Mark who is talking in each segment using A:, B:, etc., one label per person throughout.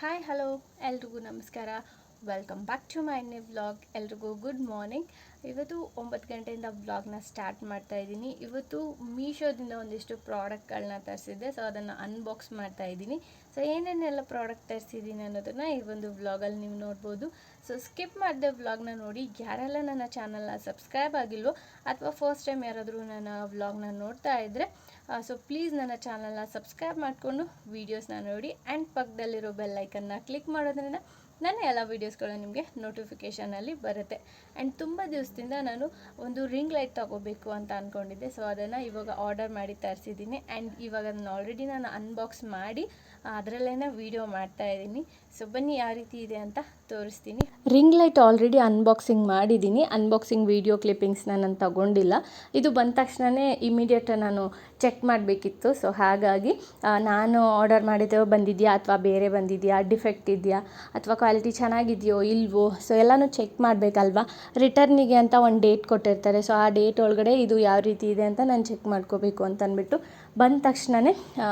A: Hi hello ಎಲ್ರಿಗೂ ನಮಸ್ಕಾರ. Welcome back to my new vlog. ಎಲ್ರಿಗೂ ಗುಡ್ ಮಾರ್ನಿಂಗ್. ಇವತ್ತು 9 ಗಂಟೆಯಿಂದ ವ್ಲಾಗ್ನ ಸ್ಟಾರ್ಟ್ ಮಾಡ್ತಾ ಇದ್ದೀನಿ. ಇವತ್ತು ಮೀಶೋದಿಂದ ಒಂದಿಷ್ಟು ಪ್ರಾಡಕ್ಟ್ಗಳನ್ನ ತರಿಸಿದ್ದೆ, ಸೊ ಅದನ್ನು ಅನ್ಬಾಕ್ಸ್ ಮಾಡ್ತಾ ಇದ್ದೀನಿ. ಸೊ ಏನೇನೆಲ್ಲ ಪ್ರಾಡಕ್ಟ್ ತರಿಸಿದ್ದೀನಿ ಅನ್ನೋದನ್ನು ಈ ಒಂದು ವ್ಲಾಗಲ್ಲಿ ನೀವು ನೋಡ್ಬೋದು. ಸೊ ಸ್ಕಿಪ್ ಮಾಡಿದೆ ವ್ಲಾಗ್ನ ನೋಡಿ. ಯಾರೆಲ್ಲ ನನ್ನ ಚಾನಲ್ನ ಸಬ್ಸ್ಕ್ರೈಬ್ ಆಗಿಲ್ವೋ ಅಥವಾ ಫಸ್ಟ್ ಟೈಮ್ ಯಾರಾದರೂ ನನ್ನ ವ್ಲಾಗ್ನ ನೋಡ್ತಾ ಇದ್ದರೆ ಸೊ ಪ್ಲೀಸ್ ನನ್ನ ಚಾನಲ್ನ ಸಬ್ಸ್ಕ್ರೈಬ್ ಮಾಡಿಕೊಂಡು ವೀಡಿಯೋಸ್ನ ನೋಡಿ ಆ್ಯಂಡ್ ಪಕ್ಕದಲ್ಲಿರೋ ಬೆಲ್ ಐಕನ್ನ ಕ್ಲಿಕ್ ಮಾಡೋದ್ರಿಂದ ನನ್ನ ಎಲ್ಲ ವೀಡಿಯೋಸ್ಗಳು ನಿಮಗೆ ನೋಟಿಫಿಕೇಷನಲ್ಲಿ ಬರುತ್ತೆ. ಆ್ಯಂಡ್ ತುಂಬ ದಿವಸದಿಂದ ನಾನು ಒಂದು ರಿಂಗ್ ಲೈಟ್ ತೊಗೋಬೇಕು ಅಂತ ಅಂದ್ಕೊಂಡಿದ್ದೆ. ಸೊ ಅದನ್ನು ಇವಾಗ ಆರ್ಡರ್ ಮಾಡಿ ತರಿಸಿದ್ದೀನಿ ಆ್ಯಂಡ್ ಇವಾಗ ಅದನ್ನು ಆಲ್ರೆಡಿ ನಾನು ಅನ್ಬಾಕ್ಸ್ ಮಾಡಿ ಅದರಲ್ಲೇ ವೀಡಿಯೋ ಮಾಡ್ತಾ ಇದ್ದೀನಿ. ಸೊ ಬನ್ನಿ ಯಾವ ರೀತಿ ಇದೆ ಅಂತ ತೋರಿಸ್ತೀನಿ. ರಿಂಗ್ ಲೈಟ್ ಆಲ್ರೆಡಿ ಅನ್ಬಾಕ್ಸಿಂಗ್ ಮಾಡಿದ್ದೀನಿ. ಅನ್ಬಾಕ್ಸಿಂಗ್ ವೀಡಿಯೋ ಕ್ಲಿಪ್ಪಿಂಗ್ಸ್ನ ನಾನು ತಗೊಂಡಿಲ್ಲ. ಇದು ಬಂದ ತಕ್ಷಣವೇ ಇಮಿಡಿಯೇಟ್ ನಾನು ಚೆಕ್ ಮಾಡಬೇಕಿತ್ತು. ಸೊ ಹಾಗಾಗಿ ನಾನು ಆರ್ಡರ್ ಮಾಡಿದ್ದೆವು ಬಂದಿದೆಯಾ ಅಥವಾ ಬೇರೆ ಬಂದಿದೆಯಾ, ಡಿಫೆಕ್ಟ್ ಇದೆಯಾ ಅಥವಾ ಕ್ವಾಲಿಟಿ ಚೆನ್ನಾಗಿದೆಯೋ ಇಲ್ವೋ, ಸೊ ಎಲ್ಲನೂ ಚೆಕ್ ಮಾಡಬೇಕಲ್ವಾ. ರಿಟರ್ನಿಗೆ ಅಂತ ಒಂದು ಡೇಟ್ ಕೊಟ್ಟಿರ್ತಾರೆ. ಸೊ ಆ ಡೇಟ್ ಒಳಗಡೆ ಇದು ಯಾವ ರೀತಿ ಇದೆ ಅಂತ ನಾನು ಚೆಕ್ ಮಾಡ್ಕೋಬೇಕು ಅಂತ ಅಂದ್ಬಿಟ್ಟು ಬಂದ ತಕ್ಷಣವೇ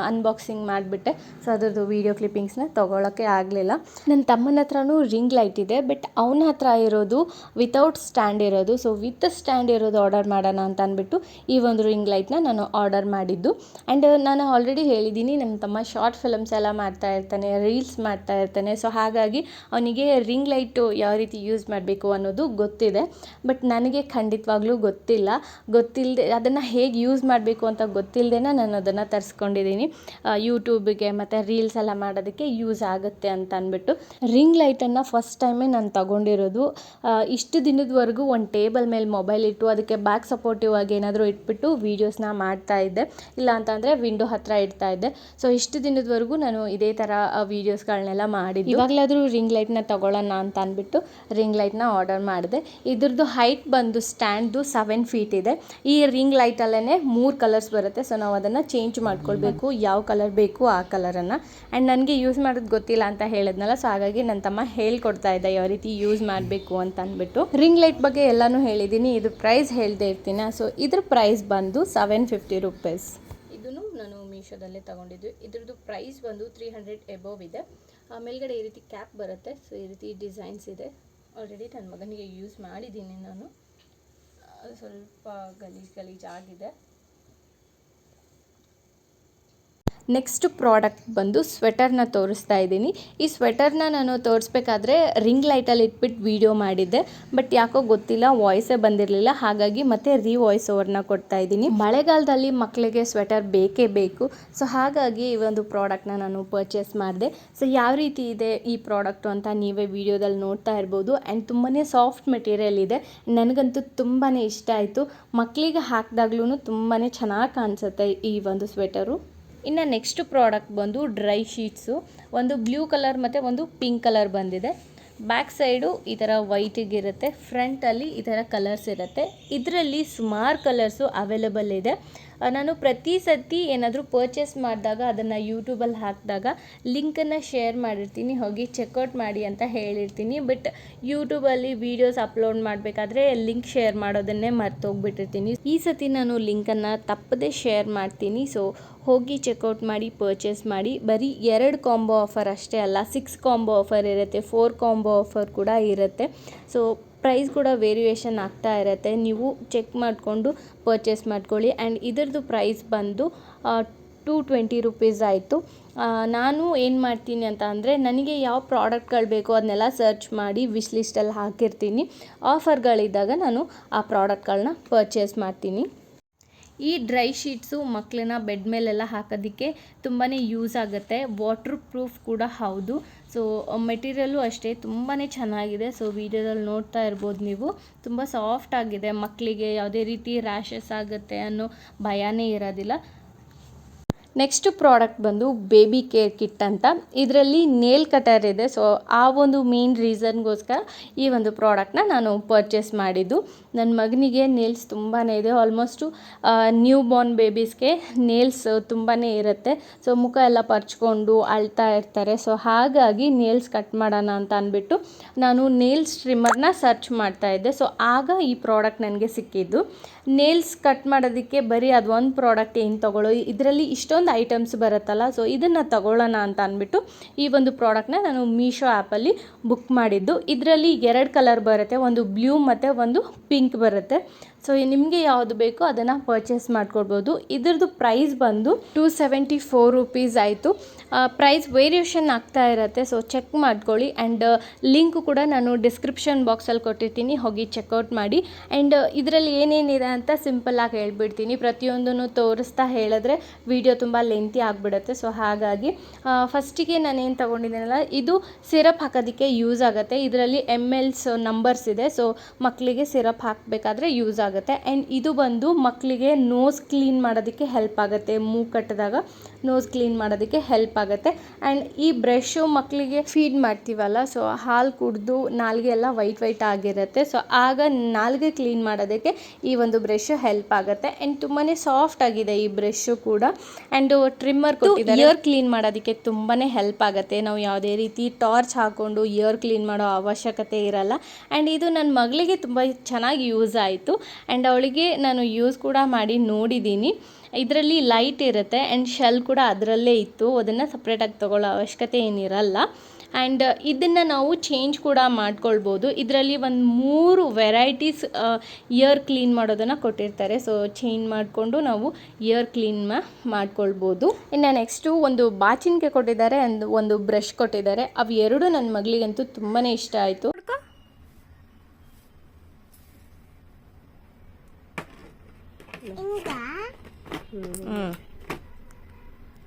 A: ಅನ್ಬಾಕ್ಸಿಂಗ್ ಮಾಡಿಬಿಟ್ಟೆ. ಸೊ ಅದರದ್ದು ವೀಡಿಯೋ ಕ್ಲಿಪ್ಪಿಂಗ್ಸ್ನ ತೊಗೊಳಕ್ಕೆ ಆಗಲಿಲ್ಲ. ನನ್ನ ತಮ್ಮನ ಹತ್ರನೂ ರಿಂಗ್ ಲೈಟ್ ಇದೆ, ಬಟ್ ಅವನ ಹತ್ರ ಇರೋದು ವಿತೌಟ್ ಸ್ಟ್ಯಾಂಡ್ ಇರೋದು. ಸೊ ವಿತ್ ಸ್ಟ್ಯಾಂಡ್ ಇರೋದು ಆರ್ಡರ್ ಮಾಡೋಣ ಅಂತ ಅಂದ್ಬಿಟ್ಟು ಈ ಒಂದು ರಿಂಗ್ ಲೈಟ್ನ ನಾನು ಆರ್ಡರ್ ಮಾಡಿದ್ದು. ಆ್ಯಂಡ್ ನಾನು ಆಲ್ರೆಡಿ ಹೇಳಿದ್ದೀನಿ, ನಮ್ಮ ತಮ್ಮ ಶಾರ್ಟ್ ಫಿಲಮ್ಸ್ ಎಲ್ಲ ಮಾಡ್ತಾ ಇರ್ತಾನೆ, ರೀಲ್ಸ್ ಮಾಡ್ತಾ ಇರ್ತಾನೆ. ಸೊ ಹಾಗಾಗಿ ಅವನಿಗೆ ರಿಂಗ್ ಲೈಟು ಯಾವ ರೀತಿ ಯೂಸ್ ಮಾಡಬೇಕು ಅನ್ನೋದು ಗೊತ್ತಿದೆ. ಬಟ್ ನನಗೆ ಖಂಡಿತವಾಗ್ಲೂ ಗೊತ್ತಿಲ್ಲದೆ ಅದನ್ನು ಹೇಗೆ ಯೂಸ್ ಮಾಡಬೇಕು ಅಂತ ಗೊತ್ತಿಲ್ಲದೆ ನಾನು ಅದನ್ನು ತರಿಸ್ಕೊಂಡಿದ್ದೀನಿ. ಯೂಟ್ಯೂಬಿಗೆ ಮತ್ತು ರೀಲ್ಸ್ ಎಲ್ಲ ಮಾಡೋದಕ್ಕೆ ಯೂಸ್ ಆಗುತ್ತೆ ಅಂತ ಅಂದ್ಬಿಟ್ಟು ರಿಂಗ್ ಲೈಟನ್ನು ಫಸ್ಟ್ ಟೈಮೇ ನಾನು ತಗೊಂಡಿರೋದು. ಇಷ್ಟು ದಿನದವರೆಗೂ ಒಂದು ಟೇಬಲ್ ಮೇಲೆ ಮೊಬೈಲ್ ಇಟ್ಟು ಅದಕ್ಕೆ ಬ್ಯಾಕ್ ಸಪೋರ್ಟಿವ್ ಆಗಿ ಏನಾದರೂ ಇಟ್ಬಿಟ್ಟು ವೀಡಿಯೋಸ್ನ ಮಾಡ್ತಾ ಇದ್ದೆ, ಇಲ್ಲ ಅಂತಂದರೆ ವಿಂಡೋ ಹತ್ರ ಇಡ್ತಾ ಇದ್ದೆ. ಸೊ ಇಷ್ಟು ದಿನದವರೆಗೂ ನಾನು ಇದೇ ಥರ ವೀಡಿಯೋಸ್ಗಳನ್ನೆಲ್ಲ ಮಾಡಿದ್ದು. ಇವಾಗಲಾದರೂ ರಿಂಗ್ ಲೈಟ್ನ ತೊಗೊಳ್ಳೋಣ ಅಂತ ಅಂದ್ಬಿಟ್ಟು ರಿಂಗ್ ಲೈಟ್ನ ಆರ್ಡರ್ ಮಾಡಿದೆ. ಇದ್ರದ್ದು ಹೈಟ್ ಬಂದು ಸ್ಟ್ಯಾಂಡ್ದು 7 ಫೀಟ್ ಇದೆ. ಈ ರಿಂಗ್ ಲೈಟಲ್ಲೇ 3 ಕಲರ್ಸ್ ಬರುತ್ತೆ. ಸೊ ನಾವು ಅದನ್ನು ಚೇಂಜ್ ಮಾಡ್ಕೊಳ್ಬೇಕು, ಯಾವ ಕಲರ್ ಬೇಕು ಆ ಕಲರನ್ನು. ಆ್ಯಂಡ್ ನನಗೆ ಯೂಸ್ ಮಾಡೋದು ಗೊತ್ತಿಲ್ಲ ಅಂತ ಹೇಳಿದ್ನಲ್ಲ, ಸೊ ಹಾಗಾಗಿ ನನ್ನ ತಮ್ಮ ಹೇಳ್ಕೊಡ್ತಾ ಇದ್ದ ಯಾವ ರೀತಿ ಯೂಸ್ ಮಾಡಬೇಕು ಅಂತ ಅಂದ್ಬಿಟ್ಟು. ರಿಂಗ್ ಲೈಟ್ ಬಗ್ಗೆ ಎಲ್ಲನೂ ಹೇಳಿದ್ದೀನಿ, ಇದು ಪ್ರೈಸ್ ಹೇಳ್ದೇ ಇರ್ತೀನಿ. ಸೊ ಇದ್ರ ಪ್ರೈಸ್ ಬಂದು 750 ರುಪೀಸ್. ಇದನ್ನು ನಾನು ಮೀಶೋದಲ್ಲೇ ತೊಗೊಂಡಿದ್ದು. ಇದ್ರದ್ದು ಪ್ರೈಸ್ ಬಂದು 300 ಎಬೋವ್ ಇದೆ. ಮೇಲ್ಗಡೆ ಈ ರೀತಿ ಕ್ಯಾಪ್ ಬರುತ್ತೆ. ಸೊ ಈ ರೀತಿ ಡಿಸೈನ್ಸ್ ಇದೆ. ಆಲ್ರೆಡಿ ನನ್ನ ಮಗನಿಗೆ ಯೂಸ್ ಮಾಡಿದ್ದೀನಿ ನಾನು. ಸ್ವಲ್ಪ ಗಲೀಜಾಗಿದೆ. ನೆಕ್ಸ್ಟ್ ಪ್ರಾಡಕ್ಟ್ ಬಂದು ಸ್ವೆಟರ್ನ ತೋರಿಸ್ತಾ ಇದ್ದೀನಿ. ಈ ಸ್ವೆಟರ್ನ ನಾನು ತೋರಿಸ್ಬೇಕಾದ್ರೆ ರಿಂಗ್ ಲೈಟಲ್ಲಿ ಇಟ್ಬಿಟ್ಟು ವೀಡಿಯೋ ಮಾಡಿದ್ದೆ, ಬಟ್ ಯಾಕೋ ಗೊತ್ತಿಲ್ಲ ವಾಯ್ಸೇ ಬಂದಿರಲಿಲ್ಲ. ಹಾಗಾಗಿ ಮತ್ತೆ ವಾಯ್ಸ್ ಓವರ್ನ ಕೊಡ್ತಾ ಇದ್ದೀನಿ. ಮಳೆಗಾಲದಲ್ಲಿ ಮಕ್ಕಳಿಗೆ ಸ್ವೆಟರ್ ಬೇಕೇ ಬೇಕು. ಸೊ ಹಾಗಾಗಿ ಈ ಒಂದು ಪ್ರಾಡಕ್ಟ್ನ ನಾನು ಪರ್ಚೇಸ್ ಮಾಡಿದೆ. ಸೊ ಯಾವ ರೀತಿ ಇದೆ ಈ ಪ್ರಾಡಕ್ಟು ಅಂತ ನೀವೇ ವಿಡಿಯೋದಲ್ಲಿ ನೋಡ್ತಾ ಇರ್ಬೋದು. ಆ್ಯಂಡ್ ತುಂಬಾ ಸಾಫ್ಟ್ ಮೆಟೀರಿಯಲ್ ಇದೆ. ನನಗಂತೂ ತುಂಬಾ ಇಷ್ಟ ಆಯಿತು. ಮಕ್ಕಳಿಗೆ ಹಾಕಿದಾಗ್ಲೂ ತುಂಬಾ ಚೆನ್ನಾಗಿ ಕಾಣಿಸುತ್ತೆ ಈ ಒಂದು ಸ್ವೆಟರು. ಇನ್ನು ನೆಕ್ಸ್ಟ್ ಪ್ರಾಡಕ್ಟ್ ಬಂದು ಡ್ರೈ ಶೀಟ್ಸು. ಒಂದು ಬ್ಲೂ ಕಲರ್ ಮತ್ತು ಒಂದು ಪಿಂಕ್ ಕಲರ್ ಬಂದಿದೆ. ಬ್ಯಾಕ್ ಸೈಡು ಈ ಥರ ವೈಟಿಗಿರುತ್ತೆ, ಫ್ರಂಟಲ್ಲಿ ಈ ಥರ ಕಲರ್ಸ್ ಇರುತ್ತೆ. ಇದರಲ್ಲಿ ಸುಮಾರು ಕಲರ್ಸು ಅವೈಲೇಬಲ್ ಇದೆ. ನಾನು ಪ್ರತಿ ಸತಿ ಏನಾದರೂ ಪರ್ಚೇಸ್ ಮಾಡಿದಾಗ ಅದನ್ನು ಯೂಟ್ಯೂಬಲ್ಲಿ ಹಾಕಿದಾಗ ಲಿಂಕನ್ನು ಶೇರ್ ಮಾಡಿರ್ತೀನಿ, ಹೋಗಿ ಚೆಕ್ಔಟ್ ಮಾಡಿ ಅಂತ ಹೇಳಿರ್ತೀನಿ. ಬಟ್ ಯೂಟ್ಯೂಬಲ್ಲಿ ವೀಡಿಯೋಸ್ ಅಪ್ಲೋಡ್ ಮಾಡಬೇಕಾದ್ರೆ ಲಿಂಕ್ ಶೇರ್ ಮಾಡೋದನ್ನೇ ಮರ್ತೋಗ್ಬಿಟ್ಟಿರ್ತೀನಿ. ಈ ಸತಿ ನಾನು ಲಿಂಕನ್ನು ತಪ್ಪದೇ ಶೇರ್ ಮಾಡ್ತೀನಿ. ಸೊ ಹೋಗಿ ಚೆಕ್ಔಟ್ ಮಾಡಿ ಪರ್ಚೇಸ್ ಮಾಡಿ. ಬರೀ 2 ಕಾಂಬೋ ಆಫರ್ ಅಷ್ಟೇ ಅಲ್ಲ, 6 ಕಾಂಬೋ ಆಫರ್ ಇರುತ್ತೆ, 4 ಕಾಂಬೋ ಆಫರ್ ಕೂಡ ಇರುತ್ತೆ. ಸೊ ಪ್ರೈಸ್ ಕೂಡ ವೇರಿಯೇಷನ್ ಆಗ್ತಾ ಇರುತ್ತೆ. ನೀವು ಚೆಕ್ ಮಾಡಿಕೊಂಡು ಪರ್ಚೇಸ್ ಮಾಡ್ಕೊಳ್ಳಿ. ಆ್ಯಂಡ್ ಇದರದ್ದು ಪ್ರೈಸ್ ಬಂದು 220 ರುಪೀಸ್ ಆಯಿತು. ನಾನು ಏನು ಮಾಡ್ತೀನಿ ಅಂತ ಅಂದರೆ, ನನಗೆ ಯಾವ ಪ್ರಾಡಕ್ಟ್ಗಳು ಬೇಕೋ ಅದನ್ನೆಲ್ಲ ಸರ್ಚ್ ಮಾಡಿ ವಿಶ್ ಲಿಸ್ಟಲ್ಲಿ ಹಾಕಿರ್ತೀನಿ. ಆಫರ್ಗಳಿದ್ದಾಗ ನಾನು ಆ ಪ್ರಾಡಕ್ಟ್ಗಳನ್ನ ಪರ್ಚೇಸ್ ಮಾಡ್ತೀನಿ. ಈ ಡ್ರೈ ಶೀಟ್ಸು ಮಕ್ಕಳನ್ನ ಬೆಡ್ ಮೇಲೆಲ್ಲ ಹಾಕೋದಕ್ಕೆ ತುಂಬಾ ಯೂಸ್ ಆಗುತ್ತೆ. ವಾಟರ್ ಪ್ರೂಫ್ ಕೂಡ ಹೌದು. ಸೊ ಮೆಟೀರಿಯಲ್ಲು ಅಷ್ಟೇ ತುಂಬಾ ಚೆನ್ನಾಗಿದೆ. ಸೊ ವಿಡಿಯೋದಲ್ಲಿ ನೋಡ್ತಾ ಇರ್ಬೋದು ನೀವು, ತುಂಬ ಸಾಫ್ಟ್ ಆಗಿದೆ. ಮಕ್ಕಳಿಗೆ ಯಾವುದೇ ರೀತಿ ರ್ಯಾಷಸ್ ಆಗುತ್ತೆ ಅನ್ನೋ ಭಯನೇ ಇರೋದಿಲ್ಲ. ನೆಕ್ಸ್ಟ್ ಪ್ರಾಡಕ್ಟ್ ಬಂದು ಬೇಬಿ ಕೇರ್ ಕಿಟ್ ಅಂತ. ಇದರಲ್ಲಿ ನೇಲ್ ಕಟರ್ ಇದೆ. ಸೊ ಆ ಒಂದು ಮೇನ್ ರೀಸನ್ಗೋಸ್ಕರ ಈ ಒಂದು ಪ್ರಾಡಕ್ಟ್ನ ನಾನು ಪರ್ಚೇಸ್ ಮಾಡಿದ್ದು. ನನ್ನ ಮಗನಿಗೆ ನೇಲ್ಸ್ ತುಂಬಾ ಇದೆ. ಆಲ್ಮೋಸ್ಟು ನ್ಯೂ ಬಾರ್ನ್ ಬೇಬೀಸ್ಗೆ ನೇಲ್ಸ್ ತುಂಬಾ ಇರುತ್ತೆ. ಸೊ ಮುಖ ಎಲ್ಲ ಪರ್ಚ್ಕೊಂಡು ಅಳ್ತಾ ಇರ್ತಾರೆ. ಸೊ ಹಾಗಾಗಿ ನೇಲ್ಸ್ ಕಟ್ ಮಾಡೋಣ ಅಂತ ಅಂದ್ಬಿಟ್ಟು ನಾನು ನೇಲ್ಸ್ ಟ್ರಿಮ್ಮರ್ನ ಸರ್ಚ್ ಮಾಡ್ತಾ ಇದ್ದೆ. ಸೊ ಆಗ ಈ ಪ್ರಾಡಕ್ಟ್ ನನಗೆ ಸಿಕ್ಕಿದ್ದು. ನೇಲ್ಸ್ ಕಟ್ ಮಾಡೋದಕ್ಕೆ ಬರೀ ಅದು ಒಂದು ಪ್ರಾಡಕ್ಟ್ ಏನು ತೊಗೊಳ್ಳೋ, ಇದರಲ್ಲಿ ಇಷ್ಟೊಂದು ಎಷ್ಟೊಂದು ಐಟಮ್ಸ್ ಬರುತ್ತಲ್ಲ, ಸೊ ಇದನ್ನು ತಗೊಳ್ಳೋಣ ಅಂತ ಅಂದ್ಬಿಟ್ಟು ಈ ಒಂದು ಪ್ರಾಡಕ್ಟ್ನ ನಾನು ಮೀಶೋ ಆ್ಯಪಲ್ಲಿ ಬುಕ್ ಮಾಡಿದ್ದು. ಇದರಲ್ಲಿ 2 ಕಲರ್ ಬರುತ್ತೆ, ಒಂದು ಬ್ಲೂ ಮತ್ತು ಒಂದು ಪಿಂಕ್ ಬರುತ್ತೆ. ಸೊ ನಿಮಗೆ ಯಾವುದು ಬೇಕೋ ಅದನ್ನು ಪರ್ಚೇಸ್ ಮಾಡ್ಕೊಳ್ಬೋದು. ಇದ್ರದ್ದು ಪ್ರೈಸ್ ಬಂದು 274 ರುಪೀಸ್ ಆಯಿತು. ಪ್ರೈಸ್ ವೇರಿಯೇಷನ್ ಆಗ್ತಾ ಇರುತ್ತೆ, ಸೊ ಚೆಕ್ ಮಾಡ್ಕೊಳ್ಳಿ. ಆ್ಯಂಡ್ ಲಿಂಕ್ ಕೂಡ ನಾನು ಡಿಸ್ಕ್ರಿಪ್ಷನ್ ಬಾಕ್ಸಲ್ಲಿ ಕೊಟ್ಟಿರ್ತೀನಿ, ಹೋಗಿ ಚೆಕ್ಔಟ್ ಮಾಡಿ. ಆ್ಯಂಡ್ ಇದರಲ್ಲಿ ಏನೇನಿದೆ ಅಂತ ಸಿಂಪಲ್ಲಾಗಿ ಹೇಳ್ಬಿಡ್ತೀನಿ. ಪ್ರತಿಯೊಂದನ್ನು ತೋರಿಸ್ತಾ ಹೇಳಿದ್ರೆ ವಿಡಿಯೋ ತುಂಬ ಲೆಂತಿ ಆಗಿಬಿಡುತ್ತೆ. ಸೊ ಹಾಗಾಗಿ ಫಸ್ಟಿಗೆ ನಾನೇನು ತೊಗೊಂಡಿದ್ದೀನಲ್ಲ, ಇದು ಸಿರಪ್ ಹಾಕೋದಕ್ಕೆ ಯೂಸ್ ಆಗುತ್ತೆ. ಇದರಲ್ಲಿ MLs ನಂಬರ್ಸ್ ಇದೆ, ಸೊ ಮಕ್ಕಳಿಗೆ ಸಿರಪ್ ಹಾಕಬೇಕಾದ್ರೆ ಯೂಸ್ ಆಗುತ್ತೆ. ಆ್ಯಂಡ್ ಇದು ಬಂದು ಮಕ್ಕಳಿಗೆ ನೋಸ್ ಕ್ಲೀನ್ ಮಾಡೋದಕ್ಕೆ ಹೆಲ್ಪ್ ಆಗುತ್ತೆ, ಮೂಗು ಕಟ್ಟಿದಾಗ ನೋಸ್ ಕ್ಲೀನ್ ಮಾಡೋದಕ್ಕೆ ಹೆಲ್ಪ್ ಆಗುತ್ತೆ. ಆ್ಯಂಡ್ ಈ ಬ್ರಷು ಮಕ್ಕಳಿಗೆ ಫೀಡ್ ಮಾಡ್ತೀವಲ್ಲ, ಸೊ ಹಾಲು ಕುಡಿದು ನಾಲಿಗೆ ಎಲ್ಲ ವೈಟ್ ಆಗಿರುತ್ತೆ. ಸೊ ಆಗ ನಾಲಿಗೆ ಕ್ಲೀನ್ ಮಾಡೋದಕ್ಕೆ ಈ ಒಂದು ಬ್ರಷ್ ಹೆಲ್ಪ್ ಆಗುತ್ತೆ. ಆ್ಯಂಡ್ ತುಂಬಾ ಸಾಫ್ಟ್ ಆಗಿದೆ ಈ ಬ್ರಷು ಕೂಡ. ಆ್ಯಂಡ್ ಟ್ರಿಮ್ಮರ್ ಕೊಟ್ಟಿದ್ದಾರೆ, ಇಯರ್ ಕ್ಲೀನ್ ಮಾಡೋದಕ್ಕೆ ತುಂಬಾ ಹೆಲ್ಪ್ ಆಗುತ್ತೆ. ನಾವು ಯಾವುದೇ ರೀತಿ ಟಾರ್ಚ್ ಹಾಕ್ಕೊಂಡು ಇಯರ್ ಕ್ಲೀನ್ ಮಾಡೋ ಅವಶ್ಯಕತೆ ಇರಲ್ಲ. ಆ್ಯಂಡ್ ಇದು ನನ್ನ ಮಗಳಿಗೆ ತುಂಬ ಚೆನ್ನಾಗಿ ಯೂಸ್ ಆಯಿತು. ಆ್ಯಂಡ್ ಅವಳಿಗೆ ನಾನು ಯೂಸ್ ಕೂಡ ಮಾಡಿ ನೋಡಿದ್ದೀನಿ. ಇದರಲ್ಲಿ ಲೈಟ್ ಇರುತ್ತೆ ಆ್ಯಂಡ್ ಶೆಲ್ ಕೂಡ ಅದರಲ್ಲೇ ಇತ್ತು, ಅದನ್ನು ಸಪ್ರೇಟಾಗಿ ತೊಗೊಳ್ಳೋ ಅವಶ್ಯಕತೆ ಏನಿರಲ್ಲ. ಆ್ಯಂಡ್ ಇದನ್ನು ನಾವು ಚೇಂಜ್ ಕೂಡ ಮಾಡ್ಕೊಳ್ಬೋದು. ಇದರಲ್ಲಿ ಒಂದು 3 ವೆರೈಟೀಸ್ ಇಯರ್ ಕ್ಲೀನ್ ಮಾಡೋದನ್ನು ಕೊಟ್ಟಿರ್ತಾರೆ. ಸೊ ಚೇಂಜ್ ಮಾಡಿಕೊಂಡು ನಾವು ಇಯರ್ ಕ್ಲೀನ್ ಮಾಡ್ಕೊಳ್ಬೋದು. ಇನ್ನು ನೆಕ್ಸ್ಟು ಒಂದು ಬಾಚಿನ್ಗೆ ಕೊಟ್ಟಿದ್ದಾರೆ ಆ್ಯಂಡ್ ಒಂದು ಬ್ರಷ್ ಕೊಟ್ಟಿದ್ದಾರೆ. ಅವು ಎರಡು ನನ್ನ ಮಗಳಿಗಂತೂ ತುಂಬಾ ಇಷ್ಟ ಆಯಿತು.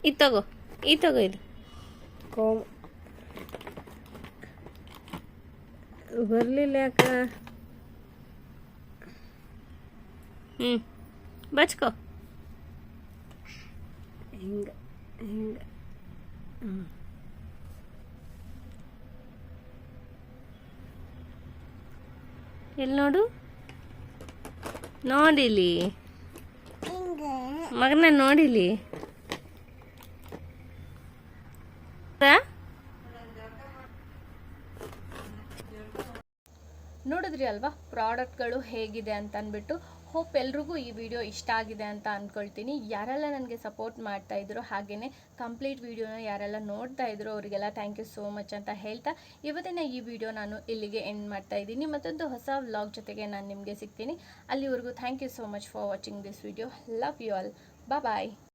A: ಇದು ತಗೋ ಇದು
B: ಬರಲಿಲ್ಲ ಯಾಕ?
A: ಬಚ್ಕೋ.
B: ಹಿಂಗೆ
A: ಎಲ್ಲಿ ನೋಡಿಲಿ ಮಗನ, ನೋಡಿಲಿ. ನೋಡಿದ್ರಿ ಅಲ್ವಾ ಪ್ರಾಡಕ್ಟ್ಗಳು ಹೇಗಿದೆ ಅಂತ ಅಂದ್ಬಿಟ್ಟು. ಹೋಪ್ ಎಲ್ರಿಗೂ ಈ ವಿಡಿಯೋ ಇಷ್ಟ ಆಗಿದೆ ಅಂತ ಅಂದ್ಕೊಳ್ತೀನಿ. ಯಾರೆಲ್ಲ ನನಗೆ ಸಪೋರ್ಟ್ ಮಾಡ್ತಾ ಇದ್ರು, ಹಾಗೆಯೇ ಕಂಪ್ಲೀಟ್ ವಿಡಿಯೋನ ಯಾರೆಲ್ಲ ನೋಡ್ತಾ ಇದ್ರು ಅವರಿಗೆಲ್ಲ ಥ್ಯಾಂಕ್ ಯು ಸೋ ಮಚ್ ಅಂತ ಹೇಳ್ತಾ ಇವತ್ತಿನ ಈ ವಿಡಿಯೋ ನಾನು ಇಲ್ಲಿಗೆ ಎಂಡ್ ಮಾಡ್ತಾ ಇದ್ದೀನಿ. ಮತ್ತೊಂದು ಹೊಸ ವ್ಲಾಗ್ ಜೊತೆಗೆ ನಾನು ನಿಮಗೆ ಸಿಗ್ತೀನಿ. ಅಲ್ಲಿವರೆಗೂ thank you so much for watching this video. Love you all. Bye.